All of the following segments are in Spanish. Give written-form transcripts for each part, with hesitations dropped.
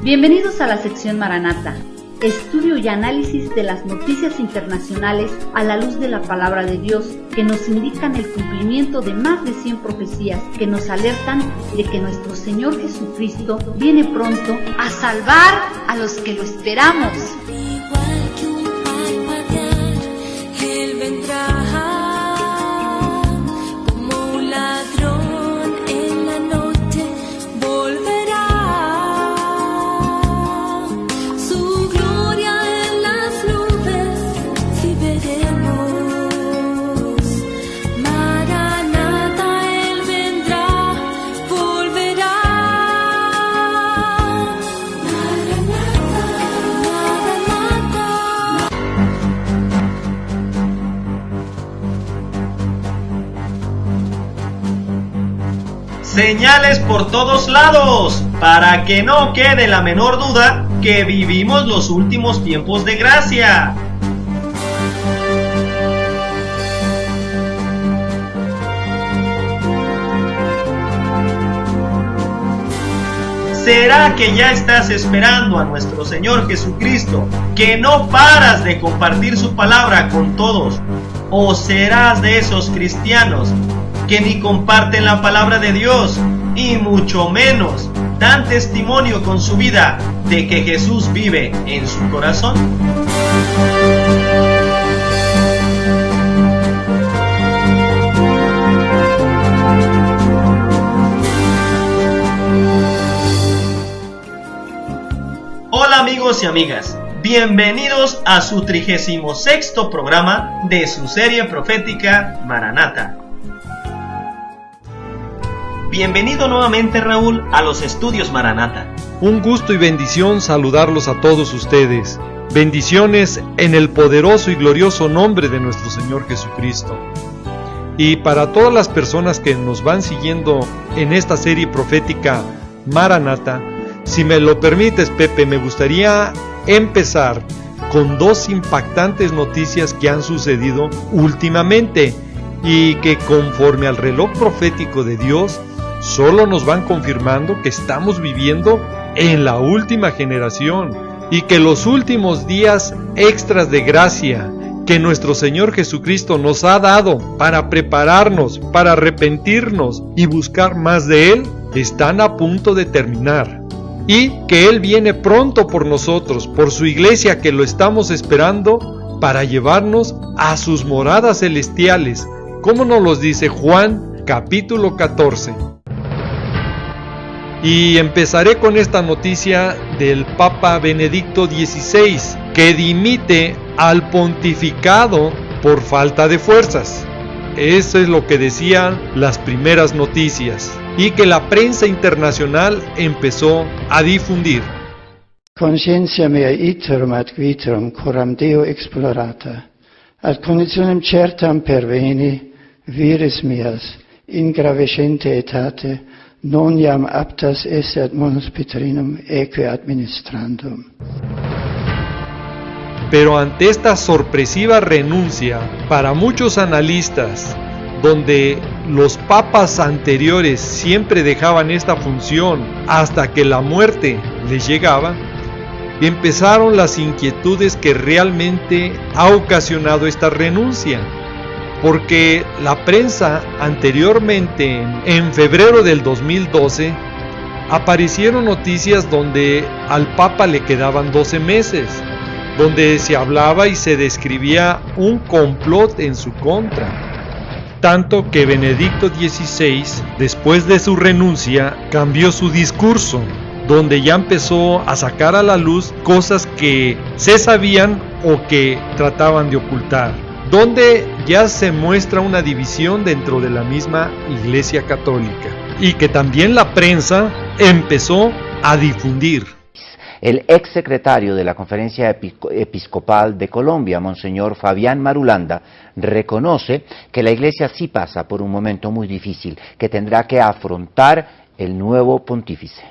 Bienvenidos a la sección Maranata, estudio y análisis de las noticias internacionales a la luz de la palabra de Dios, que nos indican el cumplimiento de más de 100 profecías que nos alertan de que nuestro Señor Jesucristo viene pronto a salvar a los que lo esperamos. Igual que un parpadear, Él vendrá como un ladrón en la noche, volverá. Su gloria en las nubes, si veremos. Maranata, Él vendrá, volverá. Señales por todos lados, para que no quede la menor duda que vivimos los últimos tiempos de gracia. ¿Será que ya estás esperando a nuestro Señor Jesucristo, que no paras de compartir su palabra con todos? ¿O serás de esos cristianos que ni comparten la palabra de Dios y mucho menos dan testimonio con su vida de que Jesús vive en su corazón? Hola amigos y amigas, bienvenidos a su 36º programa de su serie profética Maranata. Bienvenido nuevamente, Raúl, a los estudios Maranata. Un gusto y bendición saludarlos a todos ustedes. Bendiciones en el poderoso y glorioso nombre de nuestro Señor Jesucristo. Y para todas las personas que nos van siguiendo en esta serie profética Maranata, si me lo permites, Pepe, me gustaría empezar con dos impactantes noticias que han sucedido últimamente y que conforme al reloj profético de Dios solo nos van confirmando que estamos viviendo en la última generación y que los últimos días extras de gracia que nuestro Señor Jesucristo nos ha dado para prepararnos, para arrepentirnos y buscar más de Él, están a punto de terminar. Y que Él viene pronto por nosotros, por su iglesia que lo estamos esperando para llevarnos a sus moradas celestiales, como nos los dice Juan capítulo 14. Y empezaré con esta noticia del Papa Benedicto XVI, que dimite al pontificado por falta de fuerzas. Eso es lo que decían las primeras noticias y que la prensa internacional empezó a difundir. Conscientia mea iterum ad vitam coram Deo explorata, ad conditionem certam perveni, vires meas, in gravescente etate, non iam aptas esse ad munus Petrinum eque administrandum. Pero ante esta sorpresiva renuncia, para muchos analistas, donde los papas anteriores siempre dejaban esta función hasta que la muerte les llegaba, empezaron las inquietudes que realmente ha ocasionado esta renuncia. Porque la prensa anteriormente, en febrero del 2012, aparecieron noticias donde al Papa le quedaban 12 meses, donde se hablaba y se describía un complot en su contra. Tanto que Benedicto XVI, después de su renuncia, cambió su discurso, donde ya empezó a sacar a la luz cosas que se sabían o que trataban de ocultar, donde ya se muestra una división dentro de la misma Iglesia Católica y que también la prensa empezó a difundir. El ex secretario de la Conferencia Episcopal de Colombia, Monseñor Fabián Marulanda, reconoce que la Iglesia sí pasa por un momento muy difícil que tendrá que afrontar el nuevo pontífice.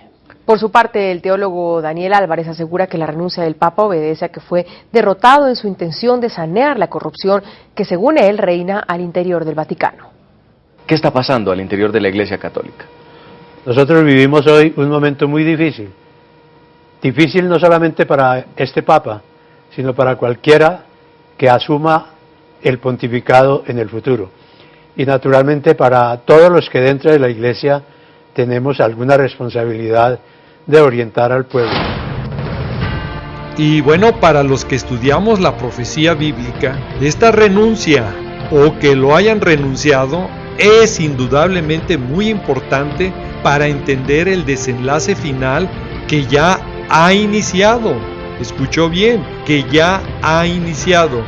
Por su parte, el teólogo Daniel Álvarez asegura que la renuncia del Papa obedece a que fue derrotado en su intención de sanear la corrupción que, según él, reina al interior del Vaticano. ¿Qué está pasando al interior de la Iglesia Católica? Nosotros vivimos hoy un momento muy difícil difícil no solamente para este Papa, sino para cualquiera que asuma el pontificado en el futuro. Y naturalmente para todos los que dentro de la Iglesia tenemos alguna responsabilidad de orientar al pueblo. Y bueno, para los que estudiamos la profecía bíblica, esta renuncia o que lo hayan renunciado es indudablemente muy importante para entender el desenlace final que ya ha iniciado. Escuchó bien, que ya ha iniciado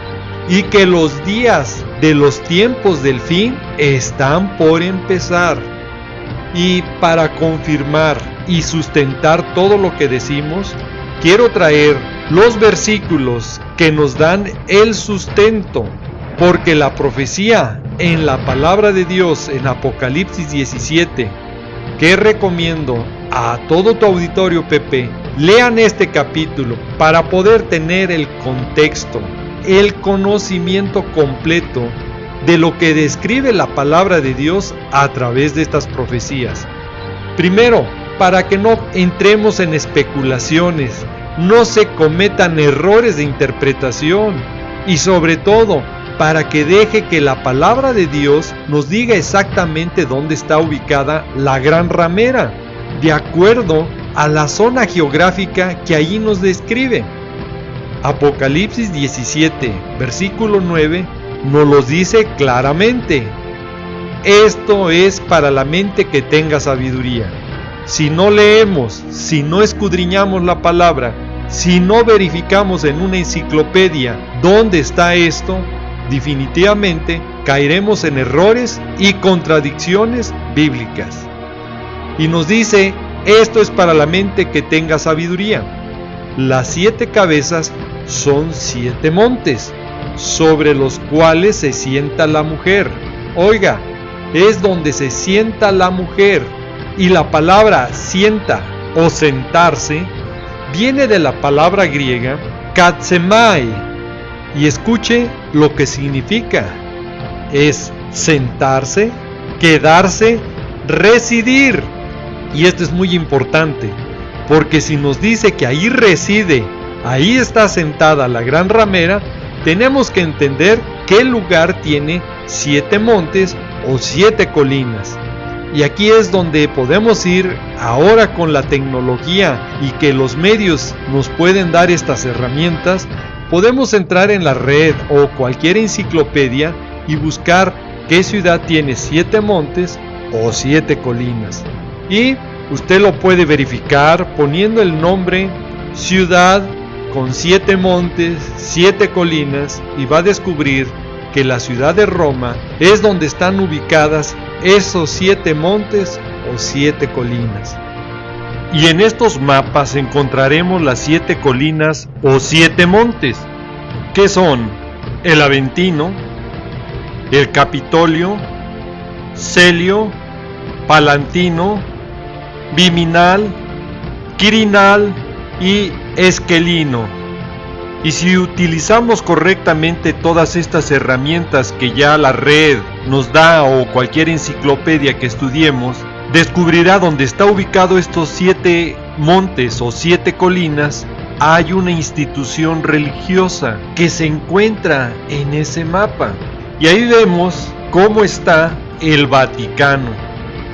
y que los días de los tiempos del fin están por empezar. Y para confirmar y sustentar todo lo que decimos, quiero traer los versículos que nos dan el sustento, porque la profecía en la palabra de Dios en Apocalipsis 17, que recomiendo a todo tu auditorio, Pepe, lean este capítulo para poder tener el contexto, el conocimiento completo de lo que describe la palabra de Dios a través de estas profecías. Primero, para que no entremos en especulaciones, no se cometan errores de interpretación y sobre todo para que deje que la palabra de Dios nos diga exactamente dónde está ubicada la gran ramera, de acuerdo a la zona geográfica que allí nos describe. Apocalipsis 17, versículo 9, nos lo dice claramente. Esto es para la mente que tenga sabiduría. Si no leemos, si no escudriñamos la palabra, si no verificamos en una enciclopedia dónde está esto, definitivamente caeremos en errores y contradicciones bíblicas. Y nos dice, esto es para la mente que tenga sabiduría. Las 7 cabezas son 7 montes, sobre los cuales se sienta la mujer. Oiga, es donde se sienta la mujer. Y la palabra sienta o sentarse viene de la palabra griega katsemai. Y escuche lo que significa. Es sentarse, quedarse, residir. Y esto es muy importante, porque si nos dice que ahí reside, ahí está sentada la gran ramera, tenemos que entender que el lugar tiene 7 montes o 7 colinas. Y aquí es donde podemos ir ahora con la tecnología y que los medios nos pueden dar estas herramientas. Podemos entrar en la red o cualquier enciclopedia y buscar qué ciudad tiene 7 montes o 7 colinas. Y usted lo puede verificar poniendo el nombre ciudad con 7 montes, 7 colinas, y va a descubrir que la ciudad de Roma es donde están ubicadas esos 7 montes o 7 colinas. Y en estos mapas encontraremos las 7 colinas o 7 montes, que son el Aventino, el Capitolio, Celio, Palantino, Viminal, Quirinal y Esquelino. Y si utilizamos correctamente todas estas herramientas que ya la red nos da o cualquier enciclopedia que estudiemos, descubrirá dónde está ubicado estos 7 montes o 7 colinas. Hay una institución religiosa que se encuentra en ese mapa. Y ahí vemos cómo está el Vaticano,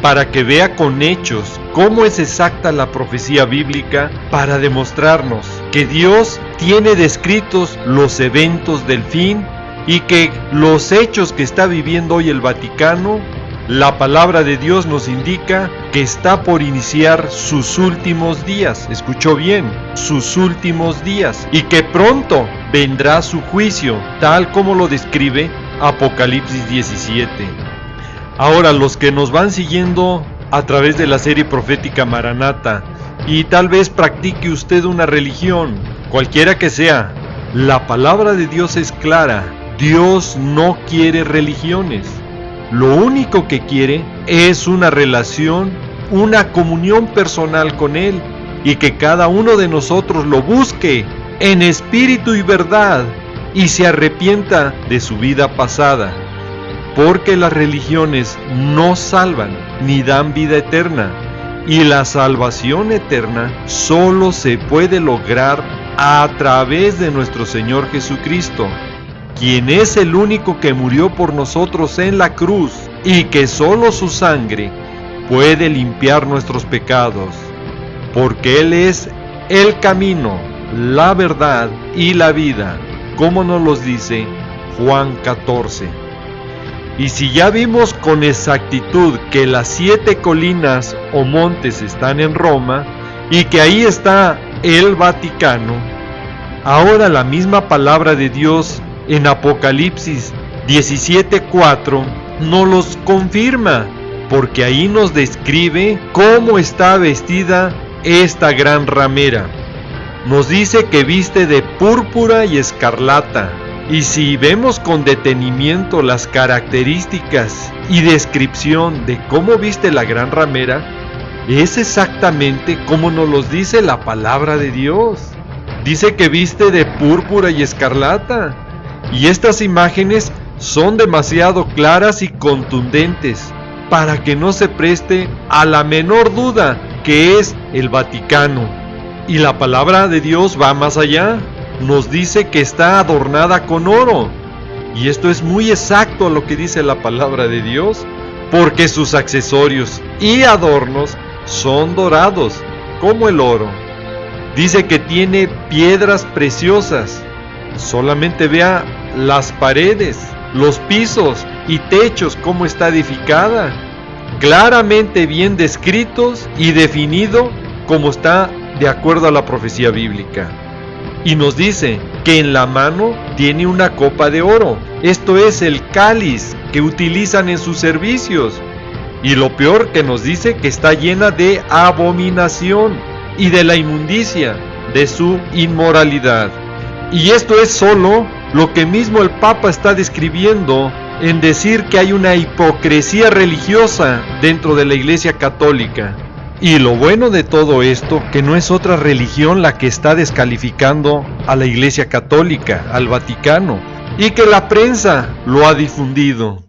para que vea con hechos cómo es exacta la profecía bíblica, para demostrarnos que Dios tiene descritos los eventos del fin y que los hechos que está viviendo hoy el Vaticano, la palabra de Dios nos indica que está por iniciar sus últimos días. Escuchó bien, sus últimos días, y que pronto vendrá su juicio, tal como lo describe Apocalipsis 17. Ahora, los que nos van siguiendo a través de la serie profética Maranata, y tal vez practique usted una religión, cualquiera que sea, la palabra de Dios es clara. Dios no quiere religiones. Lo único que quiere es una relación, una comunión personal con Él, y que cada uno de nosotros lo busque en espíritu y verdad y se arrepienta de su vida pasada. Porque las religiones no salvan ni dan vida eterna. Y la salvación eterna solo se puede lograr a través de nuestro Señor Jesucristo, quien es el único que murió por nosotros en la cruz y que solo su sangre puede limpiar nuestros pecados, porque Él es el camino, la verdad y la vida, como nos los dice Juan 14. Y si ya vimos con exactitud que las 7 colinas o montes están en Roma y que ahí está el Vaticano, ahora la misma palabra de Dios en Apocalipsis 17:4 nos los confirma, porque ahí nos describe cómo está vestida esta gran ramera. Nos dice que viste de púrpura y escarlata, y si vemos con detenimiento las características y descripción de cómo viste la gran ramera, es exactamente como nos los dice la palabra de Dios. Dice que viste de púrpura y escarlata, y estas imágenes son demasiado claras y contundentes para que no se preste a la menor duda que es el Vaticano. Y la palabra de Dios va más allá. Nos dice que está adornada con oro. Y esto es muy exacto a lo que dice la palabra de Dios, porque sus accesorios y adornos son dorados, como el oro. Dice que tiene piedras preciosas. Solamente vea las paredes, los pisos y techos, cómo está edificada. Claramente bien descritos y definido como está de acuerdo a la profecía bíblica. Y nos dice que en la mano tiene una copa de oro. Esto es el cáliz que utilizan en sus servicios. Y lo peor que nos dice que está llena de abominación y de la inmundicia de su inmoralidad. Y esto es solo lo que mismo el Papa está describiendo en decir que hay una hipocresía religiosa dentro de la Iglesia Católica. Y lo bueno de todo esto, que no es otra religión la que está descalificando a la Iglesia Católica, al Vaticano, y que la prensa lo ha difundido.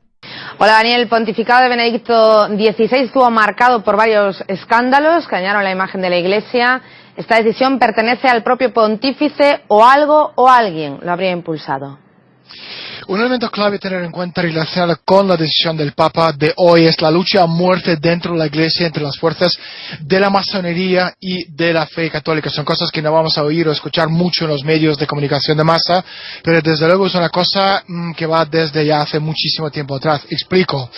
Hola Daniel, el pontificado de Benedicto XVI estuvo marcado por varios escándalos que dañaron la imagen de la Iglesia. ¿Esta decisión pertenece al propio pontífice o algo o alguien lo habría impulsado? Un elemento clave a tener en cuenta relacionado con la decisión del Papa de hoy es la lucha a muerte dentro de la Iglesia entre las fuerzas de la masonería y de la fe católica. Son cosas que no vamos a oír o escuchar mucho en los medios de comunicación de masa, pero desde luego es una cosa que va desde ya hace muchísimo tiempo atrás. Explico.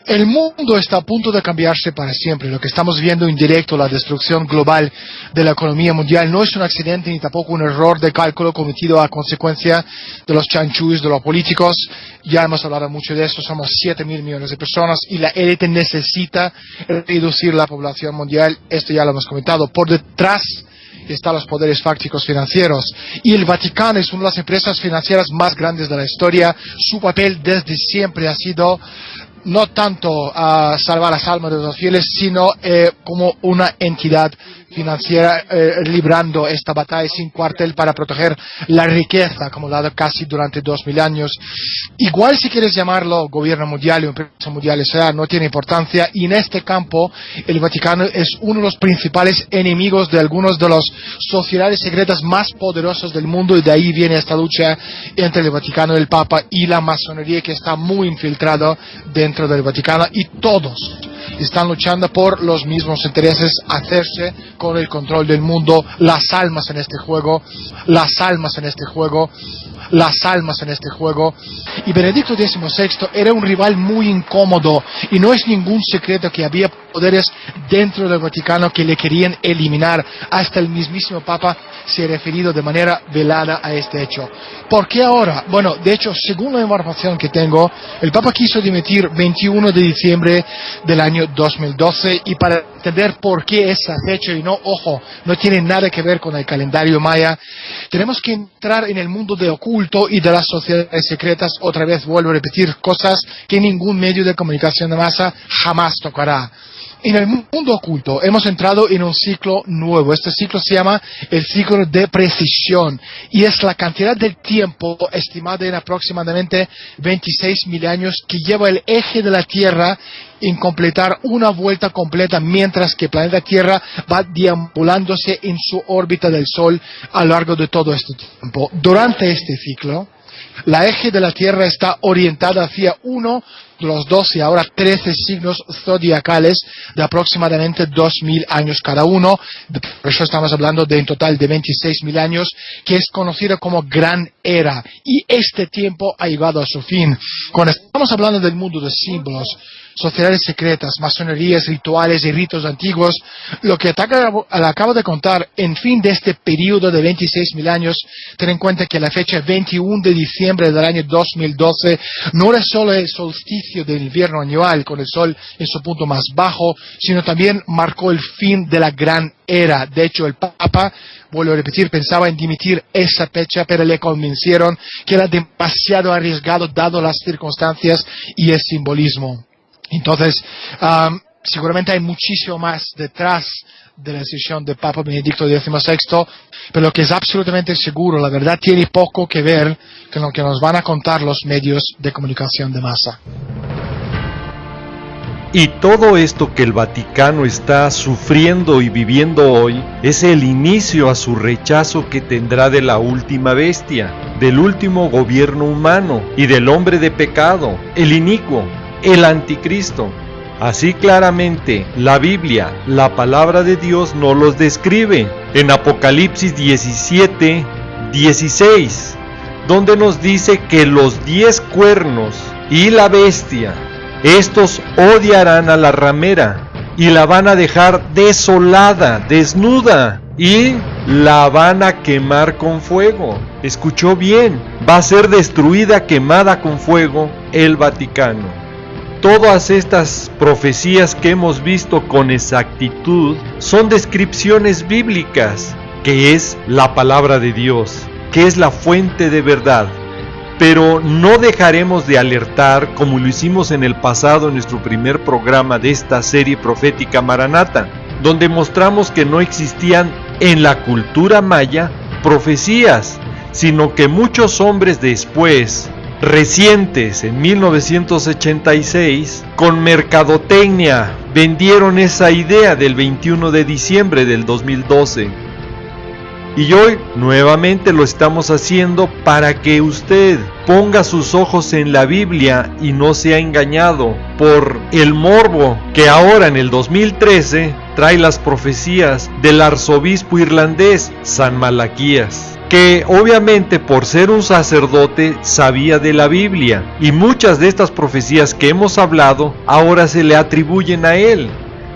El mundo está a punto de cambiarse para siempre. Lo que estamos viendo en directo, la destrucción global de la economía mundial, no es un accidente ni tampoco un error de cálculo cometido a consecuencia de los chanchullos de los políticos. Ya hemos hablado mucho de eso, somos 7.000 millones de personas y la élite necesita reducir la población mundial, esto ya lo hemos comentado. Por detrás están los poderes fácticos financieros y el Vaticano es una de las empresas financieras más grandes de la historia. Su papel desde siempre ha sido no tanto a salvar las almas de los fieles, sino como una entidad financiera librando esta batalla sin cuartel para proteger la riqueza acumulada casi durante 2000 años. Igual si quieres llamarlo gobierno mundial o empresa mundial, o sea, no tiene importancia, y en este campo el Vaticano es uno de los principales enemigos de algunos de los sociedades secretas más poderosos del mundo, y de ahí viene esta lucha entre el Vaticano, el Papa y la masonería, que está muy infiltrado dentro del Vaticano, y todos están luchando por los mismos intereses, hacerse con el control del mundo, las almas en este juego, las almas en este juego, las almas en este juego. Y Benedicto XVI era un rival muy incómodo, y no es ningún secreto que había poderes dentro del Vaticano que le querían eliminar. Hasta el mismísimo Papa se ha referido de manera velada a este hecho. ¿Por qué ahora? Bueno, de hecho, según la información que tengo, el Papa quiso dimitir 21 de diciembre del año 2012, y para entender por qué ese hecho, y no, ojo, no tiene nada que ver con el calendario maya, tenemos que entrar en el mundo de oculto y de las sociedades secretas. Otra vez vuelvo a repetir cosas que ningún medio de comunicación de masa jamás tocará. En el mundo oculto hemos entrado en un ciclo nuevo. Este ciclo se llama el ciclo de precisión y es la cantidad del tiempo estimada en aproximadamente 26.000 años que lleva el eje de la Tierra en completar una vuelta completa, mientras que el planeta Tierra va deambulándose en su órbita del Sol a lo largo de todo este tiempo. Durante este ciclo, la eje de la Tierra está orientada hacia uno de los 12 y ahora 13 signos zodiacales de aproximadamente 2.000 años cada uno. Por eso estamos hablando de un total de 26.000 años, que es conocido como Gran Era. Y este tiempo ha llegado a su fin. Cuando estamos hablando del mundo de símbolos, sociedades secretas, masonerías, rituales y ritos antiguos, lo que le acabo de contar, en fin de este periodo de 26.000 años, ten en cuenta que la fecha 21 de diciembre del año 2012 no era solo el solsticio del invierno anual con el sol en su punto más bajo, sino también marcó el fin de la Gran Era. De hecho, el Papa, vuelvo a repetir, pensaba en dimitir esa fecha, pero le convencieron que era demasiado arriesgado dado las circunstancias y el simbolismo. Entonces, seguramente hay muchísimo más detrás de la decisión del Papa Benedicto XVI, pero lo que es absolutamente seguro, la verdad tiene poco que ver con lo que nos van a contar los medios de comunicación de masa. Y todo esto que el Vaticano está sufriendo y viviendo hoy es el inicio a su rechazo que tendrá de la última bestia, del último gobierno humano y del hombre de pecado, el inicuo, el anticristo. Así claramente la Biblia, la palabra de Dios, nos los describe en Apocalipsis 17:16, donde nos dice que los 10 cuernos y la bestia, estos odiarán a la ramera y la van a dejar desolada, desnuda, y la van a quemar con fuego. Escuchó bien, va a ser destruida, quemada con fuego el Vaticano. Todas estas profecías que hemos visto con exactitud son descripciones bíblicas, que es la palabra de Dios, que es la fuente de verdad. Pero no dejaremos de alertar, como lo hicimos en el pasado en nuestro primer programa de esta serie profética Maranata, donde mostramos que no existían en la cultura maya profecías, sino que muchos hombres después, recientes, en 1986, con mercadotecnia, vendieron esa idea del 21 de diciembre del 2012. Y hoy nuevamente lo estamos haciendo para que usted ponga sus ojos en la Biblia y no sea engañado por el morbo que ahora en el 2013 trae las profecías del arzobispo irlandés San Malaquías, que obviamente por ser un sacerdote sabía de la Biblia, y muchas de estas profecías que hemos hablado ahora se le atribuyen a él,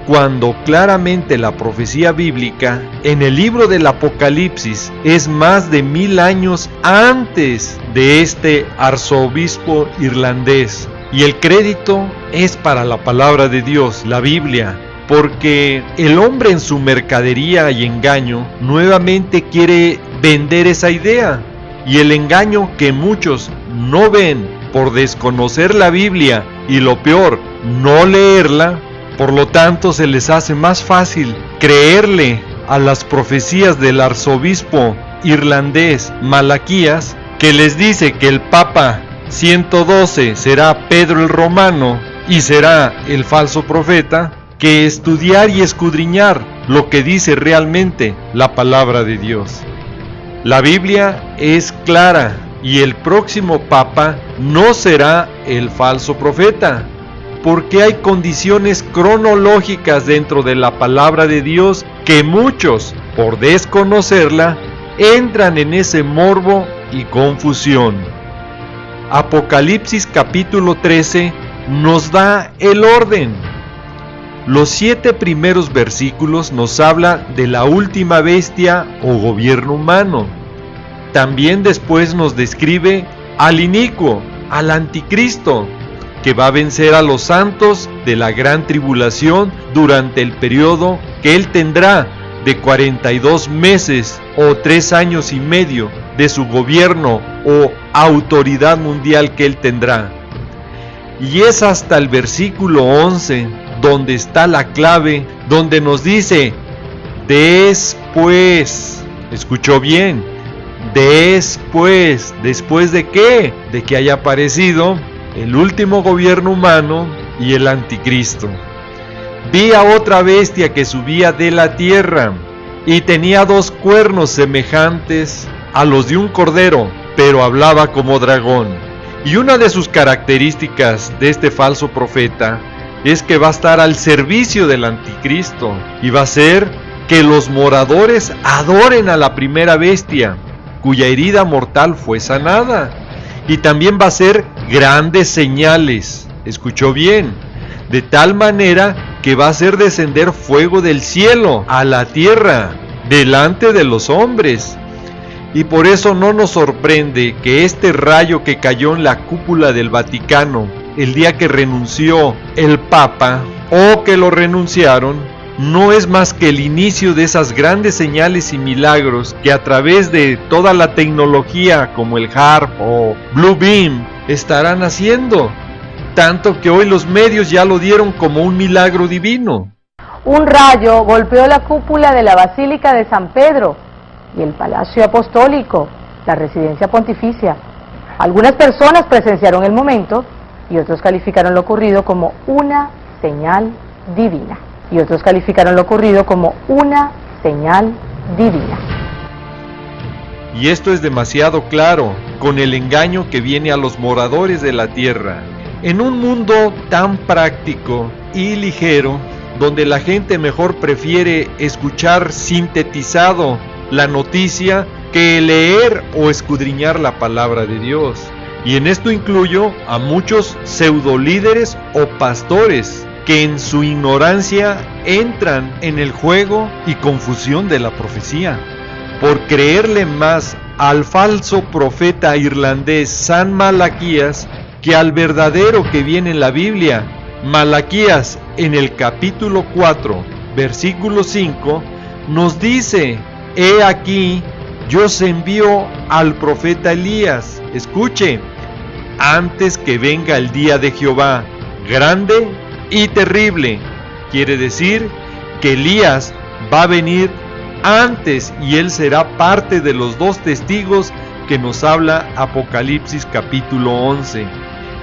cuando claramente la profecía bíblica en el libro del Apocalipsis es más de 1000 años antes de este arzobispo irlandés. Y el crédito es para la palabra de Dios, la Biblia, porque el hombre en su mercadería y engaño nuevamente quiere vender esa idea, y el engaño que muchos no ven por desconocer la Biblia y lo peor, no leerla. Por lo tanto, se les hace más fácil creerle a las profecías del arzobispo irlandés Malaquías, que les dice que el Papa 112 será Pedro el Romano y será el falso profeta, que estudiar y escudriñar lo que dice realmente la palabra de Dios. La Biblia es clara y el próximo Papa no será el falso profeta, porque hay condiciones cronológicas dentro de la palabra de Dios que muchos, por desconocerla, entran en ese morbo y confusión. Apocalipsis capítulo 13 nos da el orden. Los 7 primeros versículos nos habla de la última bestia o gobierno humano. También después nos describe al inicuo, al anticristo, que va a vencer a los santos de la gran tribulación durante el periodo que él tendrá de 42 meses o 3 años y medio de su gobierno o autoridad mundial que él tendrá. Y es hasta el versículo 11 donde está la clave, donde nos dice, después, escuchó bien, después, ¿después de qué? De que haya aparecido el último gobierno humano y el anticristo. Vi a otra bestia que subía de la tierra, y tenía 2 cuernos semejantes a los de un cordero, pero hablaba como dragón. Y una de sus características de este falso profeta es que va a estar al servicio del anticristo, y va a ser que los moradores adoren a la primera bestia, cuya herida mortal fue sanada. Y también va a hacer grandes señales, escuchó bien, de tal manera que va a hacer descender fuego del cielo a la tierra, delante de los hombres. Y por eso no nos sorprende que este rayo que cayó en la cúpula del Vaticano el día que renunció el Papa, o que lo renunciaron, no es más que el inicio de esas grandes señales y milagros que a través de toda la tecnología como el HAARP o Blue Beam estarán haciendo, tanto que hoy los medios ya lo dieron como un milagro divino. Un rayo golpeó la cúpula de la Basílica de San Pedro y el Palacio Apostólico, la residencia pontificia. Algunas personas presenciaron el momento y otros calificaron lo ocurrido como una señal divina. Y otros calificaron lo ocurrido como una señal divina. Y esto es demasiado claro, con el engaño que viene a los moradores de la tierra. En un mundo tan práctico y ligero, donde la gente mejor prefiere escuchar sintetizado la noticia que leer o escudriñar la palabra de Dios. Y en esto incluyo a muchos pseudolíderes o pastores que en su ignorancia entran en el juego y confusión de la profecía, por creerle más al falso profeta irlandés San Malaquías que al verdadero que viene en la Biblia. Malaquías en el capítulo 4, versículo 5, nos dice: he aquí, yo os envío al profeta Elías, escuche, antes que venga el día de Jehová, grande y terrible. Quiere decir que Elías va a venir antes y él será parte de los 2 testigos que nos habla Apocalipsis capítulo 11.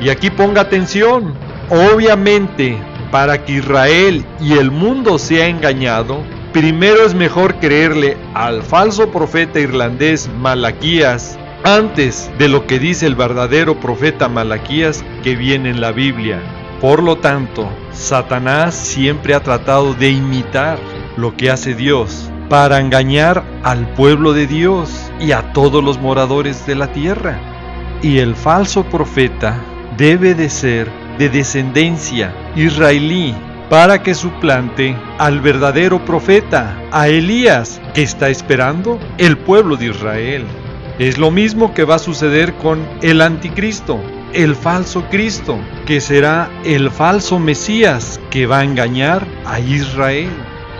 Y aquí ponga atención, obviamente para que Israel y el mundo sea engañado, primero es mejor creerle al falso profeta irlandés Malaquías antes de lo que dice el verdadero profeta Malaquías que viene en la Biblia. Por lo tanto, Satanás siempre ha tratado de imitar lo que hace Dios para engañar al pueblo de Dios y a todos los moradores de la tierra. Y el falso profeta debe de ser de descendencia israelí para que suplante al verdadero profeta, a Elías, que está esperando el pueblo de Israel. Es lo mismo que va a suceder con el anticristo, el falso Cristo, que será el falso Mesías que va a engañar a Israel.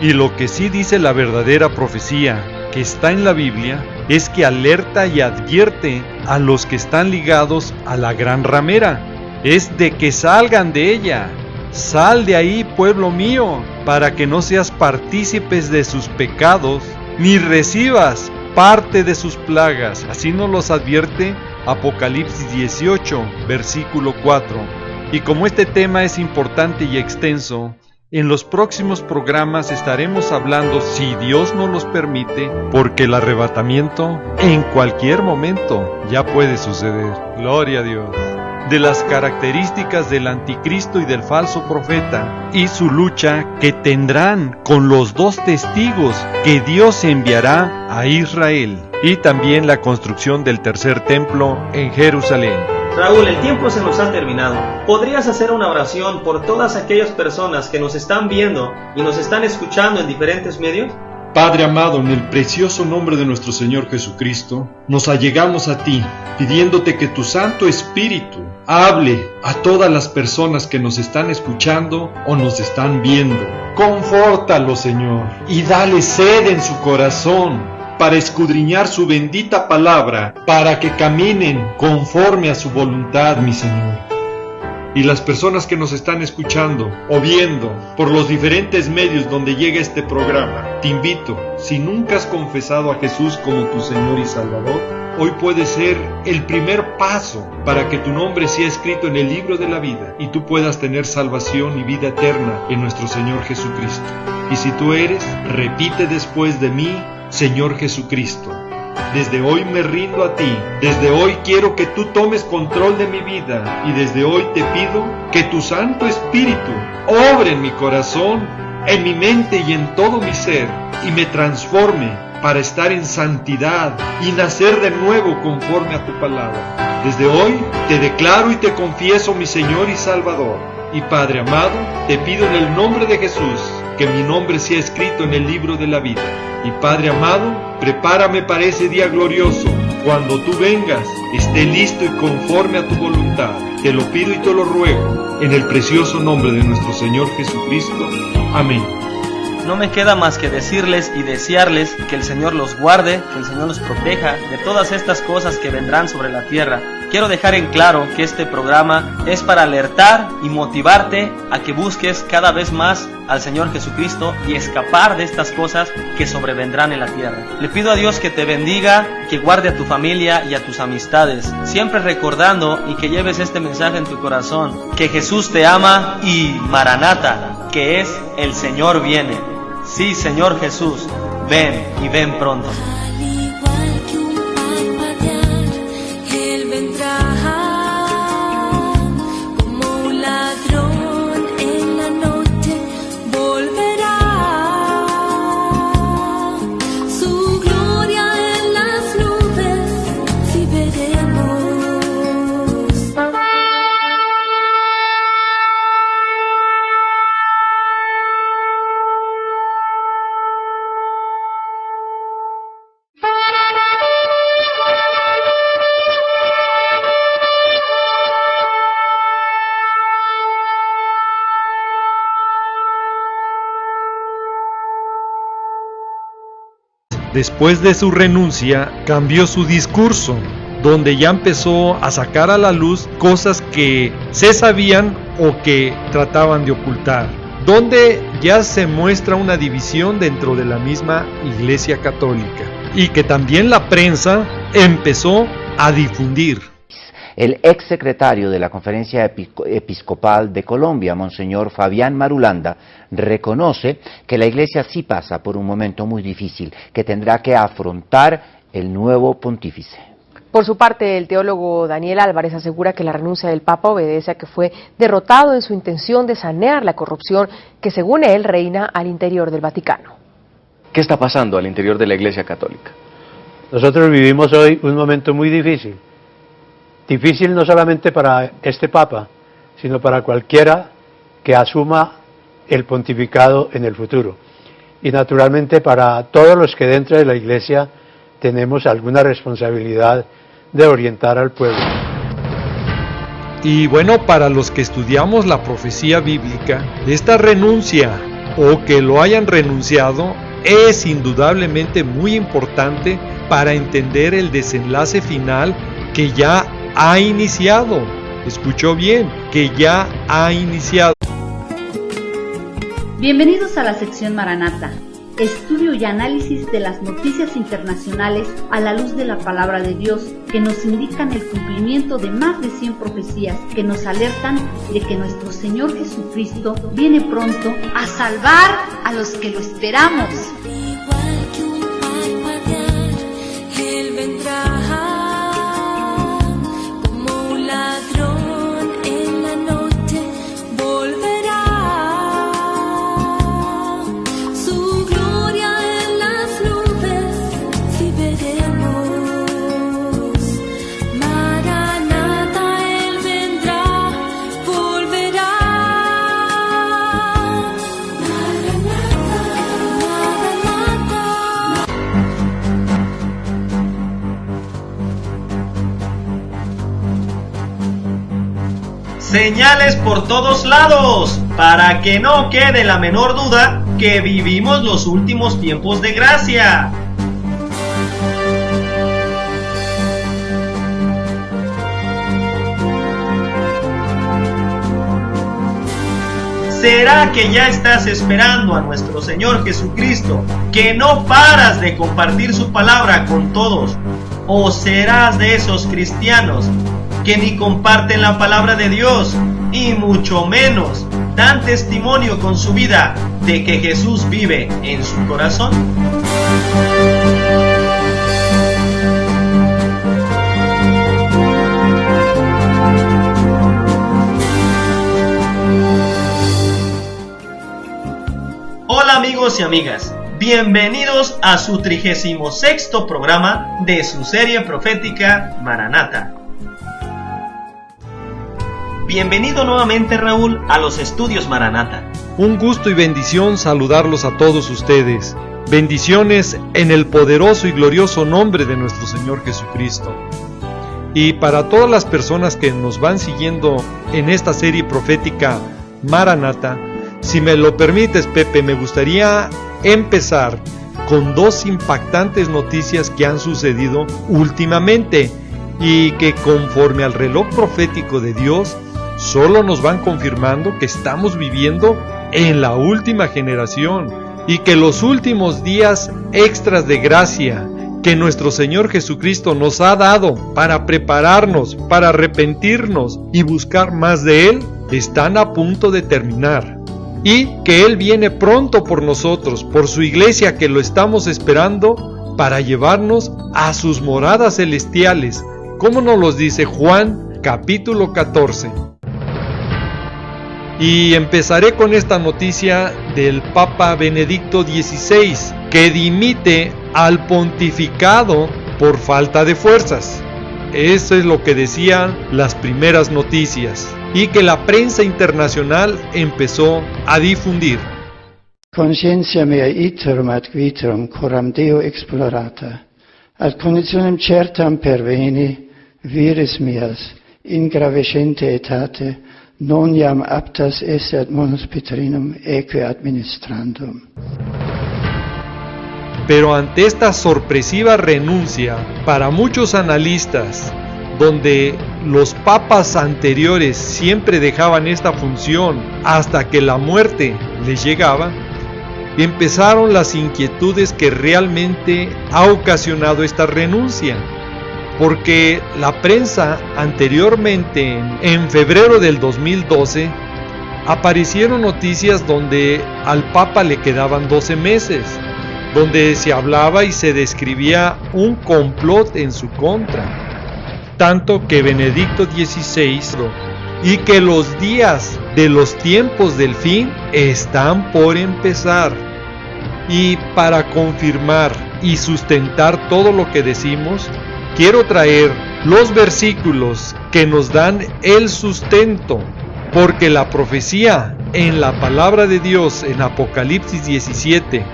Y lo que sí dice la verdadera profecía que está en la Biblia es que alerta y advierte a los que están ligados a la gran ramera, es de que salgan de ella. Sal de ahí, pueblo mío, para que no seas partícipes de sus pecados, ni recibas parte de sus plagas. Así nos los advierte Apocalipsis 18, versículo 4. Y como este tema es importante y extenso, en los próximos programas estaremos hablando, si Dios nos los permite, porque el arrebatamiento en cualquier momento ya puede suceder. Gloria a Dios. De las características del anticristo y del falso profeta y su lucha que tendrán con los 2 testigos que Dios enviará a Israel, y también la construcción del tercer templo en Jerusalén. Raúl, el tiempo se nos ha terminado. ¿Podrías hacer una oración por todas aquellas personas que nos están viendo y nos están escuchando en diferentes medios? Padre amado, en el precioso nombre de nuestro Señor Jesucristo, nos allegamos a ti, pidiéndote que tu Santo Espíritu hable a todas las personas que nos están escuchando o nos están viendo. Confórtalo, Señor, y dale sed en su corazón para escudriñar su bendita palabra, para que caminen conforme a su voluntad, mi Señor. y las personas que nos están escuchando o viendo por los diferentes medios donde llega este programa, te invito, si nunca has confesado a Jesús como tu Señor y Salvador, hoy puede ser el primer paso para que tu nombre sea escrito en el libro de la vida y tú puedas tener salvación y vida eterna en nuestro Señor Jesucristo. Y si tú eres, repite después de mí: Señor Jesucristo, desde hoy me rindo a ti, desde hoy quiero que tú tomes control de mi vida y desde hoy te pido que tu Santo Espíritu obre en mi corazón, en mi mente y en todo mi ser y me transforme para estar en santidad y nacer de nuevo conforme a tu palabra. Desde hoy te declaro y te confieso mi Señor y Salvador. Y Padre amado, te pido en el nombre de Jesús que mi nombre sea escrito en el libro de la vida. Y Padre amado, prepárame para ese día glorioso. Cuando tú vengas, esté listo y conforme a tu voluntad. Te lo pido y te lo ruego, en el precioso nombre de nuestro Señor Jesucristo. Amén. No me queda más que decirles y desearles que el Señor los guarde, que el Señor los proteja de todas estas cosas que vendrán sobre la tierra. Quiero dejar en claro que este programa es para alertar y motivarte a que busques cada vez más al Señor Jesucristo y escapar de estas cosas que sobrevendrán en la tierra. Le pido a Dios que te bendiga, que guarde a tu familia y a tus amistades, siempre recordando y que lleves este mensaje en tu corazón, que Jesús te ama y Maranata, que es el Señor viene. Sí, Señor Jesús, ven y ven pronto. Al igual que un parpadear, Él vendrá como un ladrón en la noche, volverá. Su gloria en las nubes, sí veremos. Después de su renuncia, cambió su discurso, donde ya empezó a sacar a la luz cosas que se sabían o que trataban de ocultar, donde ya se muestra una división dentro de la misma Iglesia Católica y que también la prensa empezó a difundir. El exsecretario de la Conferencia Episcopal de Colombia, Monseñor Fabián Marulanda, reconoce que la Iglesia sí pasa por un momento muy difícil, que tendrá que afrontar el nuevo pontífice. Por su parte, el teólogo Daniel Álvarez asegura que la renuncia del Papa obedece a que fue derrotado en su intención de sanear la corrupción que, según él, reina al interior del Vaticano. ¿Qué está pasando al interior de la Iglesia Católica? Nosotros vivimos hoy un momento muy difícil. Difícil no solamente para este Papa, sino para cualquiera que asuma el pontificado en el futuro. Y naturalmente para todos los que dentro de la Iglesia tenemos alguna responsabilidad de orientar al pueblo. Y bueno, para los que estudiamos la profecía bíblica, esta renuncia o que lo hayan renunciado es indudablemente muy importante para entender el desenlace final que ya ha iniciado. Escuchó bien, que ya ha iniciado. Bienvenidos a la sección Maranata, estudio y análisis de las noticias internacionales a la luz de la palabra de Dios, que nos indican el cumplimiento de más de 100 profecías que nos alertan de que nuestro Señor Jesucristo viene pronto a salvar a los que lo esperamos. Igual que un parpadear, Él vendrá como un ladrón en la noche, volverá. Su gloria en las nubes, sí veremos. Maranata, Él vendrá, volverá. Señales por todos lados, para que no quede la menor duda que vivimos los últimos tiempos de gracia. ¿Será que ya estás esperando a nuestro Señor Jesucristo, que no paras de compartir su palabra con todos? ¿O serás de esos cristianos que ni comparten la palabra de Dios y mucho menos dan testimonio con su vida de que Jesús vive en su corazón? Hola amigos y amigas, bienvenidos a su 36º programa de su serie profética Maranata. Bienvenido nuevamente, Raúl, a los estudios Maranata. Un gusto y bendición saludarlos a todos ustedes. Bendiciones en el poderoso y glorioso nombre de nuestro Señor Jesucristo. Y para todas las personas que nos van siguiendo en esta serie profética Maranata, si me lo permites, Pepe, me gustaría empezar con dos impactantes noticias que han sucedido últimamente y que conforme al reloj profético de Dios solo nos van confirmando que estamos viviendo en la última generación y que los últimos días extras de gracia que nuestro Señor Jesucristo nos ha dado para prepararnos, para arrepentirnos y buscar más de Él, están a punto de terminar. Y que Él viene pronto por nosotros, por su iglesia que lo estamos esperando para llevarnos a sus moradas celestiales, como nos los dice Juan capítulo 14. Y empezaré con esta noticia del Papa Benedicto XVI, que dimite al pontificado por falta de fuerzas. Eso es lo que decían las primeras noticias y que la prensa internacional empezó a difundir. Conscientia mea iterum ad viterum coram Deo explorata, ad conditionem certam perveni, vires mias, in gravescente etate, non iam aptas esse ad monus Petrinum eque administrandum. Pero ante esta sorpresiva renuncia, para muchos analistas, donde los papas anteriores siempre dejaban esta función hasta que la muerte les llegaba, empezaron las inquietudes que realmente ha ocasionado esta renuncia. Porque la prensa anteriormente, en febrero del 2012, aparecieron noticias donde al Papa le quedaban 12 meses, donde se hablaba y se describía un complot en su contra, tanto que Benedicto XVI y que los días de los tiempos del fin están por empezar. Y para confirmar y sustentar todo lo que decimos, quiero traer los versículos que nos dan el sustento, porque la profecía en la palabra de Dios en Apocalipsis 17,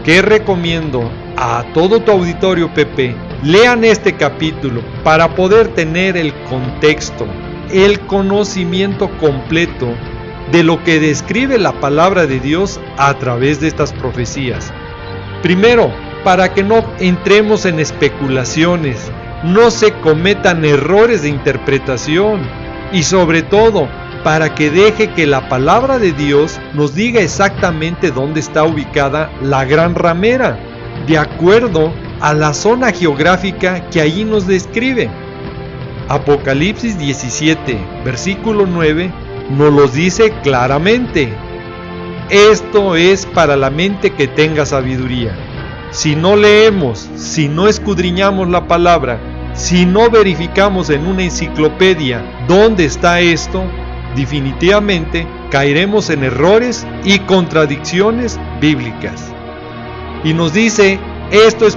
que recomiendo a todo tu auditorio, Pepe, lean este capítulo para poder tener el contexto, el conocimiento completo de lo que describe la palabra de Dios a través de estas profecías. Primero, para que no entremos en especulaciones, no se cometan errores de interpretación y sobre todo para que deje que la palabra de Dios nos diga exactamente dónde está ubicada la gran ramera, de acuerdo a la zona geográfica que allí nos describe. Apocalipsis 17, versículo 9, nos los dice claramente. Esto es para la mente que tenga sabiduría. Si no leemos, si no escudriñamos la palabra, si no verificamos en una enciclopedia dónde está esto, definitivamente caeremos en errores y contradicciones bíblicas. Y nos dice, esto es